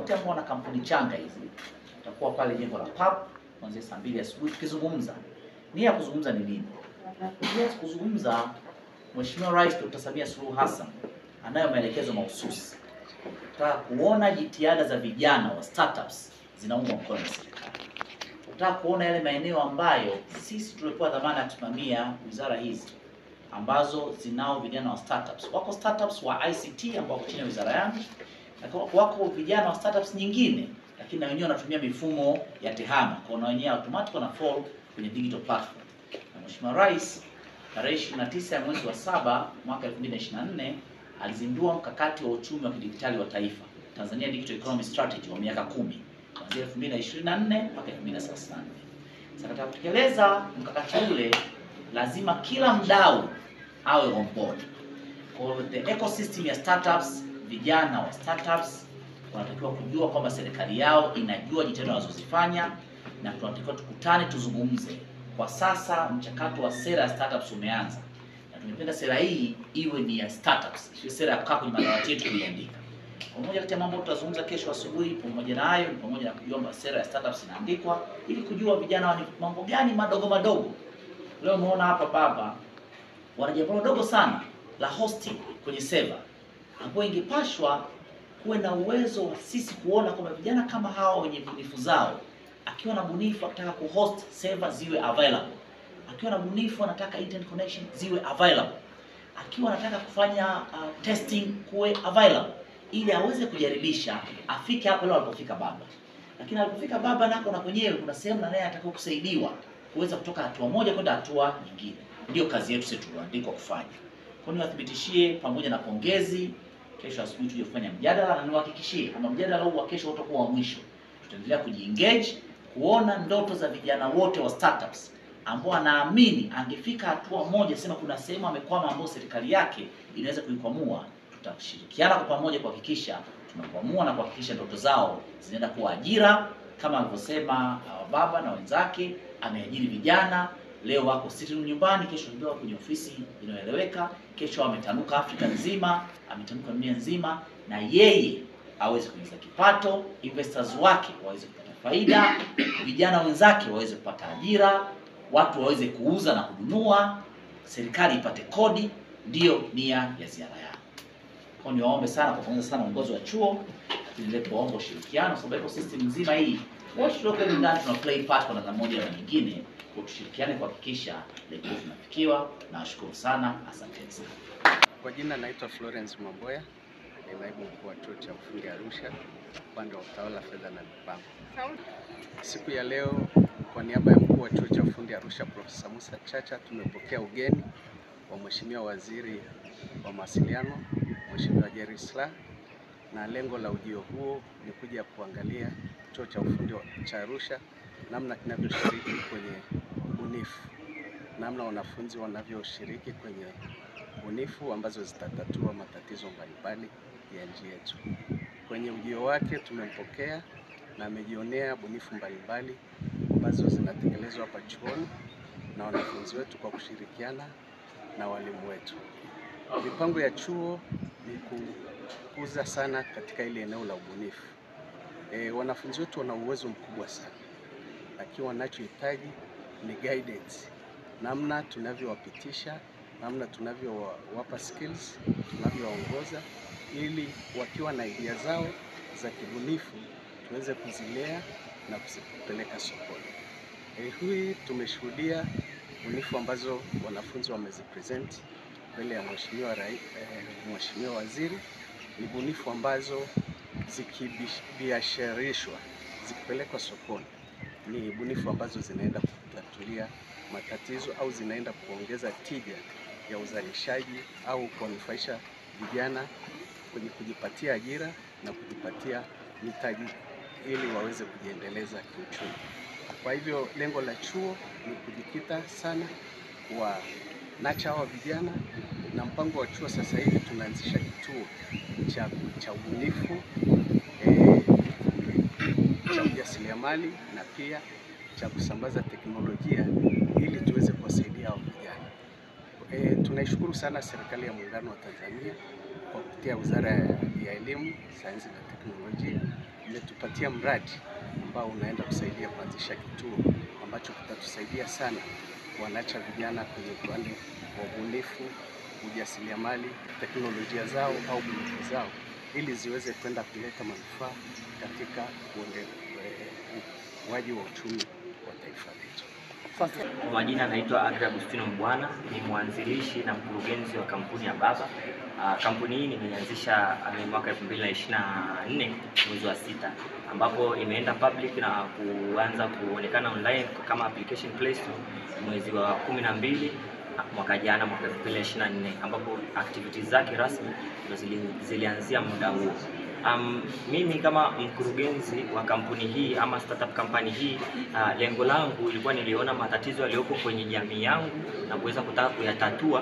wote ambao wana kampuni changa hizi. Tutakuwa pale jengo la pub kuanzia saa 2 asubuhi tukizungumza. Nia ya kuzungumza ni nini? Nia ya kuzungumza, Mheshimiwa Rais Dr. Samia Suluhu Hassan anayo maelekezo mahususi. Tunataka kuona jitihada za vijana wa startups zinaungwa mkono na serikali. Tunataka kuona yale maeneo ambayo sisi tulipewa dhamana ya kusimamia wizara hizi ambazo zinao vijana wa startups. Wako startups wa ICT ambao chini ya wizara yangu, na wako vijana wa startups nyingine, lakini na wenyewe wanatumia mifumo ya tehama, kwa na wenyewe automatic na fall kwenye digital platform. Na Mheshimiwa Rais tarehe 29 ya mwezi wa 7 mwaka 2024 alizindua mkakati wa uchumi wa kidijitali wa taifa, Tanzania Digital Economy Strategy wa miaka 10 kuanzia 2024 mpaka 2034. Sasa katika kutekeleza mkakati ule lazima kila mdau awe on board. Kwa the ecosystem ya startups, vijana wa startups wanatakiwa kujua kwamba serikali yao inajua jitihada wanazozifanya, na tunatakiwa tukutane tuzungumze. Kwa sasa mchakato wa sera ya startups umeanza, na tumependa sera hii iwe ni ya startups, sio sera ya kukaa kwenye madawati yetu kuiandika. Pamoja kati ya mambo tutazungumza kesho asubuhi, pamoja na hayo ni pamoja na kuomba sera ya startups inaandikwa ili kujua vijana ni mambo gani madogo madogo. Leo umeona hapa baba wana jambo dogo sana la hosting kwenye server, ambapo ingepashwa kuwe na uwezo wa sisi kuona kwamba vijana kama hawa wenye bunifu zao, akiwa na bunifu anataka kuhost server ziwe available, akiwa na bunifu anataka internet connection ziwe available, akiwa anataka kufanya testing kuwe available, ili aweze kujaribisha afike hapo leo alipofika baba. Lakini alipofika baba nako na kwenyewe kuna sehemu na naye anataka kusaidiwa kuweza kutoka hatua moja kwenda hatua nyingine. Ndio kazi yetu sisi tuliandikwa kufanya. Kwa hiyo niwathibitishie pamoja na pongezi, kesho asubuhi tuje kufanya mjadala, na niwahakikishie kama mjadala huu wa kesho utakuwa wa mwisho. Tutaendelea kujiengage kuona ndoto za vijana wote wa startups ambao anaamini angefika hatua moja, sema kuna sehemu amekwama ambao serikali yake inaweza kuikwamua. Tutashirikiana kwa pamoja kuhakikisha tunakwamua na kuhakikisha ndoto zao zinaenda kuwa ajira, kama alivyosema baba na wenzake. Ameajiri vijana, leo wako sitting nyumbani, kesho ndio kwenye ofisi inayoeleweka, kesho ametanuka Afrika nzima, ametanuka dunia nzima, na yeye aweze kuingiza kipato, investors wake waweze kupata faida, vijana wenzake waweze kupata ajira, watu waweze kuuza na kununua, serikali ipate kodi. Ndio nia ya ziara yangu. Kwa hiyo niwaombe sana, kwa kwanza sana uongozi wa chuo, tuendelee kuomba ushirikiano, sababu ecosystem nzima hii wote tuloke ndani tuna play part kwa namna moja na nyingine, kwa tushirikiane kuhakikisha lengo tunafikiwa. Na washukuru sana, asante sana. Kwa jina naitwa Florence Mamboya, ni naibu mkuu wa chuo cha ufundi Arusha, upande wa utawala, fedha na mipango. Siku ya leo kwa niaba ya mkuu wa chuo cha ufundi Arusha Profesa Musa Chacha, tumepokea ugeni wa Mheshimiwa Waziri wa Mawasiliano, Mheshimiwa Jerry Silaa, na lengo la ujio huo ni kuja kuangalia chuo cha ufundi cha Arusha namna kinavyoshiriki kwenye ubunifu, namna wanafunzi wanavyoshiriki kwenye ubunifu ambazo zitatatua matatizo mbalimbali ya nchi yetu. Kwenye ujio wake tumempokea na amejionea bunifu mbalimbali ambazo zinatekelezwa hapa chuoni na wanafunzi wetu kwa kushirikiana na walimu wetu. Mipango ya chuo ni kukuza sana katika ile eneo la ubunifu. Wanafunzi wetu wana uwezo mkubwa sana, lakini wanachohitaji ni guidance, namna tunavyowapitisha, namna tunavyowapa skills, tunavyowaongoza, ili wakiwa na idea zao za kibunifu tuweze kuzilea na kuzipeleka sokoni. Hii tumeshuhudia bunifu ambazo wanafunzi wamezipresent mbele ya Mheshimiwa Waziri. Ni bunifu ambazo zikibiasharishwa, zikipelekwa sokoni, ni bunifu ambazo zinaenda kutatulia matatizo au zinaenda kuongeza tija ya uzalishaji au kuwanufaisha vijana kwenye kujipatia ajira na kujipatia mitaji ili waweze kujiendeleza kiuchumi. Kwa hivyo lengo la chuo ni kujikita sana kwa nacha hawa vijana, na mpango wa chuo sasa hivi tunaanzisha kituo cha ubunifu cha ujasiriamali na pia cha kusambaza teknolojia ili tuweze kuwasaidia hao vijana. Tunaishukuru sana serikali ya Muungano wa Tanzania kwa kupitia Wizara ya Elimu, Sayansi na Teknolojia imetupatia mradi ambao unaenda kusaidia kuanzisha kituo ambacho kitatusaidia sana kuwanacha vijana kwenye upande wa ubunifu, ujasiriamali, teknolojia zao au bunifu zao, ili ziweze kwenda kuleta manufaa katika ukuaji wa uchumi wa taifa letu. Kwa majina naitwa Adra Agustino Mbwana, ni mwanzilishi na mkurugenzi wa kampuni ya Baba. Kampuni hii nimeianzisha mwaka 2024 mwezi wa 6, ambapo imeenda public na kuanza kuonekana online kama application Play Store mwezi wa 12 mwaka jana, mwaka 2024, ambapo activities zake rasmi zilianzia muda huo. Mimi kama mkurugenzi wa kampuni hii ama startup company hii, lengo langu ilikuwa niliona matatizo yaliyoko kwenye jamii yangu na kuweza kutaka kuyatatua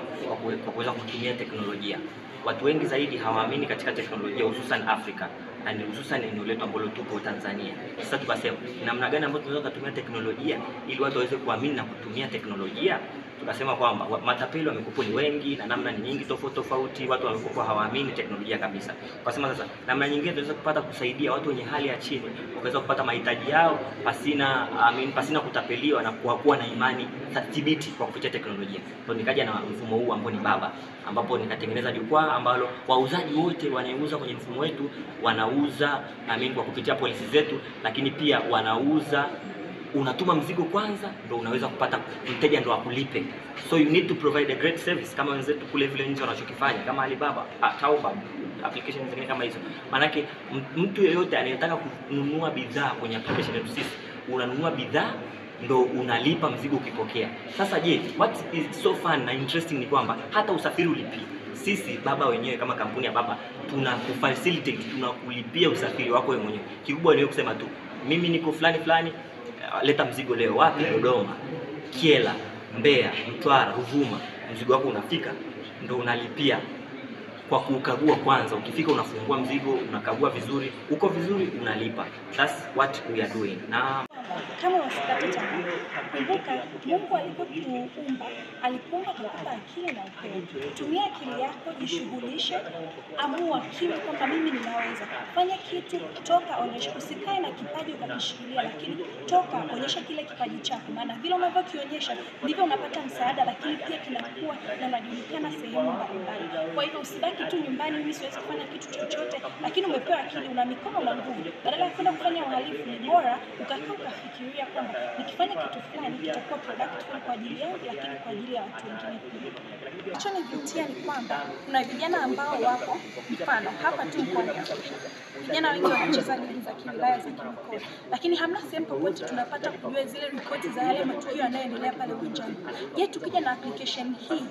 kwa kuweza kutumia teknolojia. Watu wengi zaidi hawaamini katika teknolojia, hususan Afrika na hususan eneo letu ambalo tupo Tanzania. Sasa tukasema namna gani ambayo tunaweza kutumia teknolojia ili watu waweze kuamini na kutumia teknolojia. Tukasema kwamba matapeli wamekuwa ni wengi na namna ni nyingi tofauti, watu wamekuwa hawaamini teknolojia kabisa. Tukasema sasa namna nyingine tunaweza kupata kusaidia watu wenye hali ya chini wakaweza kupata mahitaji yao pasina kutapeliwa na kuwa na imani thabiti kwa kupitia teknolojia. Ndio nikaja na mfumo huu ambao ni Baba, ambapo nikatengeneza jukwaa ambalo wauzaji wote wanauza kwenye mfumo wetu wanauza kwa kupitia polisi zetu, lakini pia wanauza unatuma mzigo kwanza ndio unaweza kupata mteja ndio akulipe. So you need to provide a great service kama wenzetu kule vile nje wanachokifanya kama Alibaba, Taobao, applications zingine kama hizo. Manake mtu yeyote anayetaka kununua bidhaa kwenye application yetu sisi, unanunua bidhaa ndo unalipa mzigo ukipokea. Sasa je, what is so fun na interesting ni kwamba hata usafiri ulipi. Sisi Baba wenyewe kama kampuni ya Baba tunakufacilitate, tunakulipia usafiri wako wewe mwenyewe. Kikubwa ni kusema tu mimi niko fulani, leta mzigo leo wapi? Dodoma, Kiela, Mbeya, Mtwara, Ruvuma. Mzigo wako unafika ndo unalipia kwa kukagua kwanza. Ukifika unafungua mzigo, unakagua vizuri, uko vizuri, unalipa. That's what we are doing. Na kama wasikate tamaa, kumbuka Mungu alipokuumba alikuumba kukupa akili na upendo. Tumia akili yako, jishughulishe, amua kitu kwamba mimi ninaweza fanya kitu, toka onyesha. Usikae na kipaji ukakishikilia, lakini toka onyesha kile kipaji chako, maana vile unavyokionyesha ndivyo unapata msaada, lakini pia kinakuwa na unajulikana sehemu mbalimbali. Kwa hivyo usibaki tu nyumbani, mimi siwezi kufanya kitu chochote, lakini umepewa akili, una mikono na nguvu. Badala ya kwenda kufanya uhalifu, ni bora ukakaa ukafikiria kwamba nikifanya kitu fulani kitakuwa productive kwa ajili yangu, lakini kwa ajili ya watu wengine pia. Kinachonivutia ni kwamba kuna vijana ambao wako mfano hapa tu mkoani Arusha. Vijana wengi wanacheza ligi za kiwilaya za kimikoa, lakini hamna sehemu popote tunapata kujua zile ripoti za yale matukio yanayoendelea pale uwanjani. Je, tukija na application hii,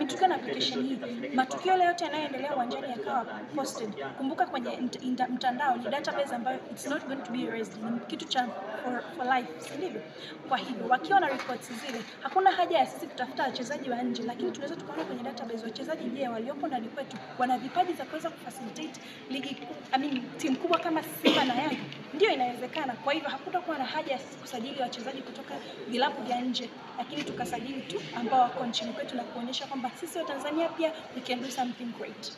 tukiwa na application hii, matukio yote yanayoendelea uwanjani yakawa posted. Kumbuka kwenye mtandao ni database ambayo it's not going to be erased, ni kitu cha for life, si ndivyo? Kwa hivyo wakiwa na reports zile, hakuna haja ya sisi kutafuta wachezaji wa nje, lakini tunaweza tukaona kwenye database wachezaji je waliopo ndani kwetu wana vipaji za kuweza kufacilitate ligi, timu kubwa kama Simba na Yanga. Ndio inawezekana. Kwa hivyo hakutakuwa na haja ya sisi kusajili wachezaji kutoka vilabu vya nje, lakini tukasajili tu ambao wako nchini kwetu na kuonyesha kwamba sisi wa Tanzania pia we can do something great.